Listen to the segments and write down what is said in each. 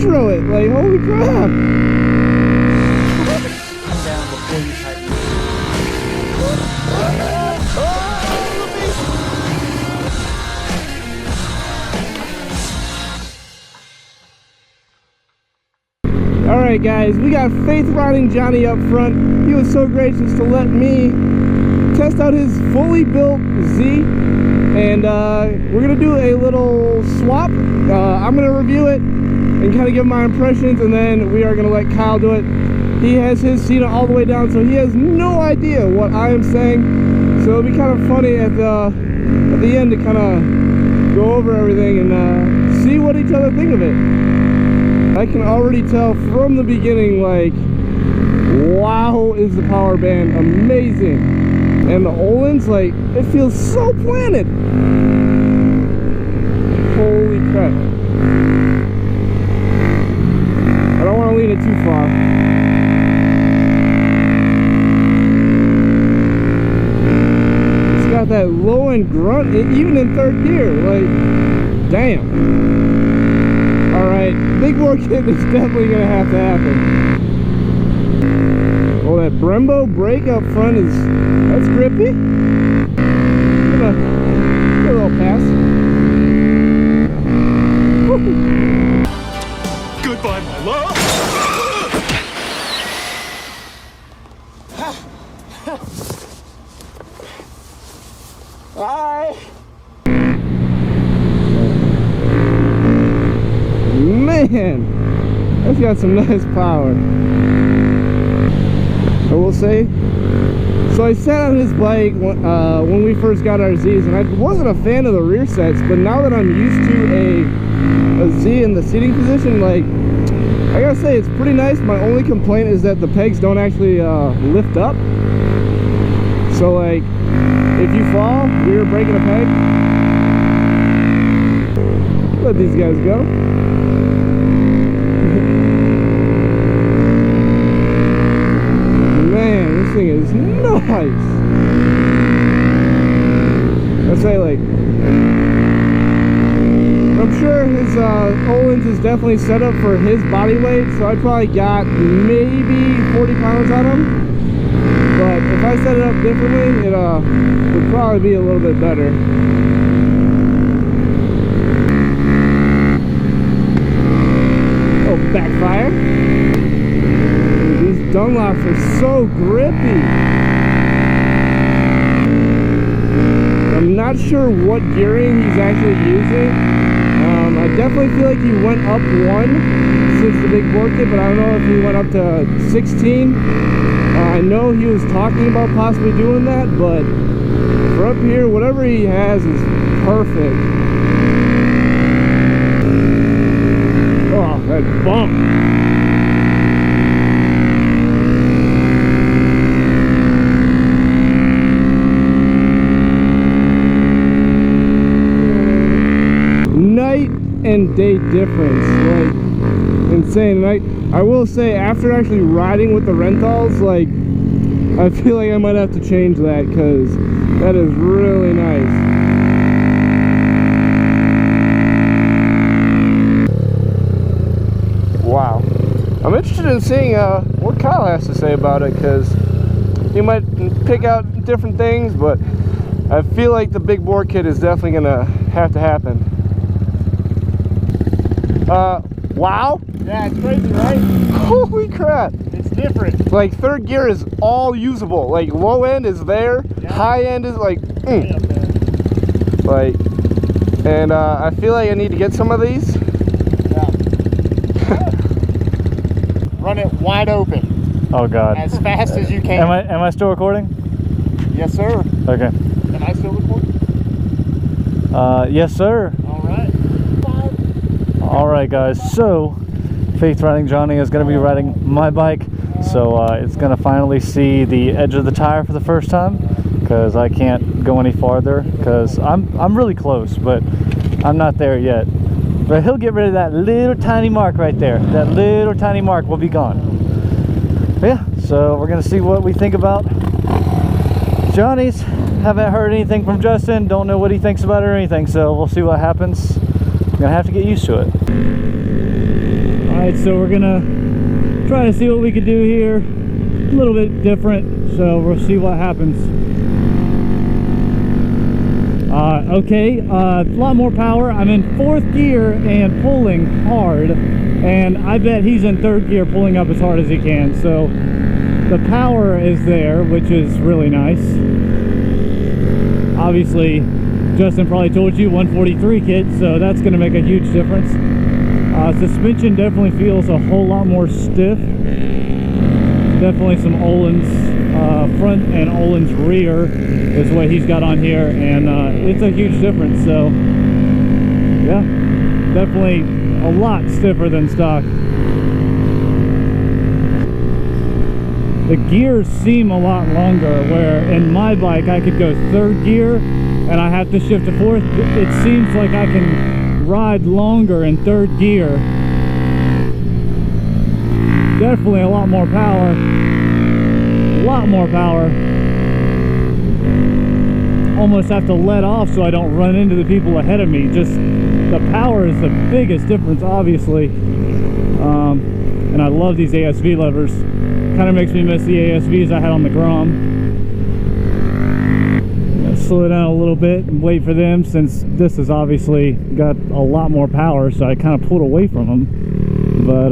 intro it. Like, holy crap. Come down before you tighten it. Alright guys, we got Faith Riding Johnny up front. He was so gracious to let me test out his fully built Z. And we're going to do a little swap. I'm going to review it and kind of give my impressions, and then we are going to let Kyle do it. He has his seat all the way down, so he has no idea what I am saying. So it'll be kind of funny at the end to kind of go over everything and see what each other think of it. I can already tell from the beginning, like, wow, is the power band amazing. And the Olin's, like, it feels so planted. Holy crap. I don't want to lean it too far. It's got that low end grunt, even in third gear. Like, damn. Alright, big bore kit is definitely going to have to happen. Oh, that Brembo brake up front that's grippy. Give a little pass. Goodbye, my love. Bye. Man, that's got some nice power. I will say, so I sat on his bike when we first got our Z's, and I wasn't a fan of the rear sets, but now that I'm used to a Z in the seating position, like, I gotta say, it's pretty nice. My only complaint is that the pegs don't actually lift up. So, like, if you fall, you're breaking a peg. Let these guys go. This thing is nice. I'd say, like, I'm sure his Olin's is definitely set up for his body weight, so I probably got maybe 40 pounds on him. But if I set it up differently, it would probably be a little bit better. Oh, backfire. These Dunlops are so grippy. I'm not sure what gearing he's actually using. I definitely feel like he went up one since the big bore kit, but I don't know if he went up to 16. I know he was talking about possibly doing that, but for up here, whatever he has is perfect. Oh, that bump. Night and day difference, like, insane. And I will say, after actually riding with the Rentals, like, I feel like I might have to change that, because that is really nice. Wow. I'm interested in seeing what Kyle has to say about it, because he might pick out different things, but I feel like the big bore kit is definitely going to have to happen. Wow. Yeah, it's crazy, right? Holy crap. It's different. Like, third gear is all usable. Like, low end is there, yeah. High end is like, like, and I feel like I need to get some of these. Yeah. Run it wide open. Oh God. As fast as you can. Am I still recording? Yes, sir. Okay. Am I still recording? Yes, sir. All right. All right, guys. So, Faith Riding Johnny is going to be riding my bike. So it's going to finally see the edge of the tire for the first time, because I can't go any farther because I'm really close, but I'm not there yet. But he'll get rid of that little tiny mark right there. That little tiny mark will be gone. But yeah, so we're going to see what we think about Johnny's. Haven't heard anything from Justin. Don't know what he thinks about it or anything. So we'll see what happens. I'm going to have to get used to it. Alright, so we're gonna try to see what we can do here. A little bit different, so we'll see what happens. Okay, a lot more power. I'm in 4th gear and pulling hard, and I bet he's in 3rd gear pulling up as hard as he can. So the power is there, which is really nice. Obviously, Justin probably told you 143 kit, so that's going to make a huge difference. Suspension definitely feels a whole lot more stiff. Definitely some Olin's front and Olin's rear is what he's got on here, and it's a huge difference. So yeah, definitely a lot stiffer than stock. The gears seem a lot longer, where in my bike I could go 3rd gear and I have to shift to 4th. It seems like I can ride longer in 3rd gear. Definitely a lot more power. A lot more power. Almost have to let off so I don't run into the people ahead of me. Just the power is the biggest difference, obviously. And I love these ASV levers. Kind of makes me miss the ASVs I had on the Grom. Slow down a little bit and wait for them, since this has obviously got a lot more power, so I kind of pulled away from them. But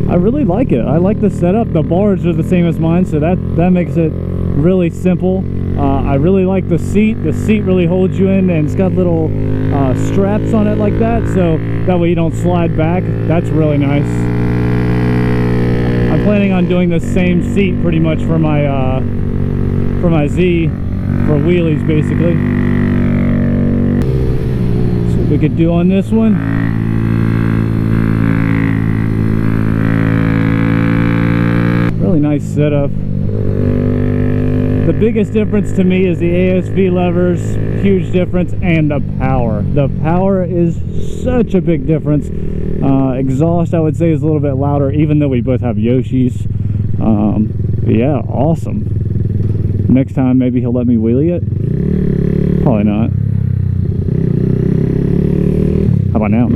I really like it. I like the setup. The bars are the same as mine, so that makes it really simple. I really like the seat. The seat really holds you in, and it's got little straps on it like that, so that way you don't slide back. That's really nice. I'm planning on doing the same seat pretty much for my Z, for wheelies basically. See what we could do on this one. Really nice setup. The biggest difference to me is the ASV levers, huge difference, and the power. The power is such a big difference. Exhaust, I would say, is a little bit louder, even though we both have Yoshis. But yeah, awesome. Next time, maybe he'll let me wheelie it. Probably not. How about now?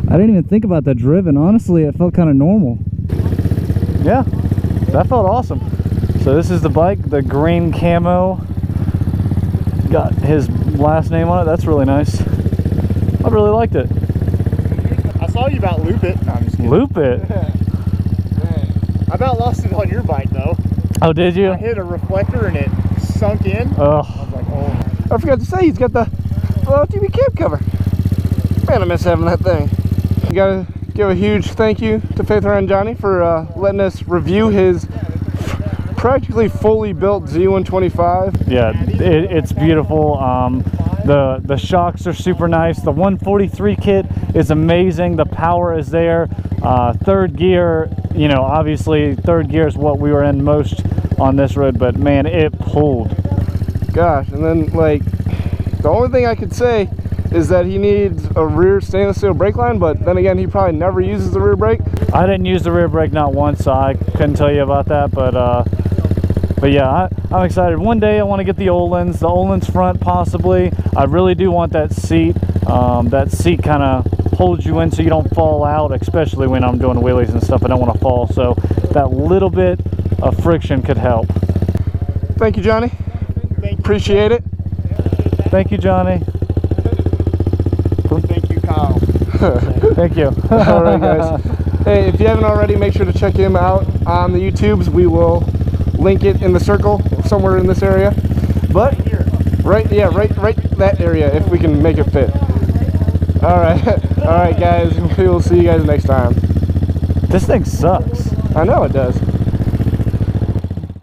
I didn't even think about the driven. Honestly, it felt kind of normal. Yeah, that felt awesome. So this is the bike, the green camo. Got his last name on it. That's really nice. I really liked it. I saw you about loop it. No, I'm just kidding. Loop it? I about lost it on your bike though. Oh, did you? I hit a reflector and it sunk in. Oh. I was like, oh. I forgot to say, he's got the TV cab cover. Man, I miss having that thing. You gotta give a huge thank you to FaithRidingJohnny for letting us review his practically fully built Z125. Yeah, it's beautiful. The shocks are super nice. The 143 kit is amazing. The power is there. 3rd gear, you know, obviously 3rd gear is what we were in most on this road, but man, it pulled. Gosh, and then like the only thing I could say is that he needs a rear stainless steel brake line, but then again, he probably never uses the rear brake. I didn't use the rear brake not once, so I couldn't tell you about that, but yeah, I'm excited. One day I want to get the Olin's front possibly. I really do want that seat. That seat kind of holds you in so you don't fall out, especially when I'm doing wheelies and stuff. I don't want to fall, so that little bit of friction could help. Thank you, Johnny. Appreciate it. Thank you, Johnny. Thank you, Kyle. Thank you. All right, guys. Hey, if you haven't already, make sure to check him out on the YouTubes. We will link it in the circle somewhere in this area. But right that area, if we can make it fit. All right, guys. We will see you guys next time. This thing sucks. I know it does.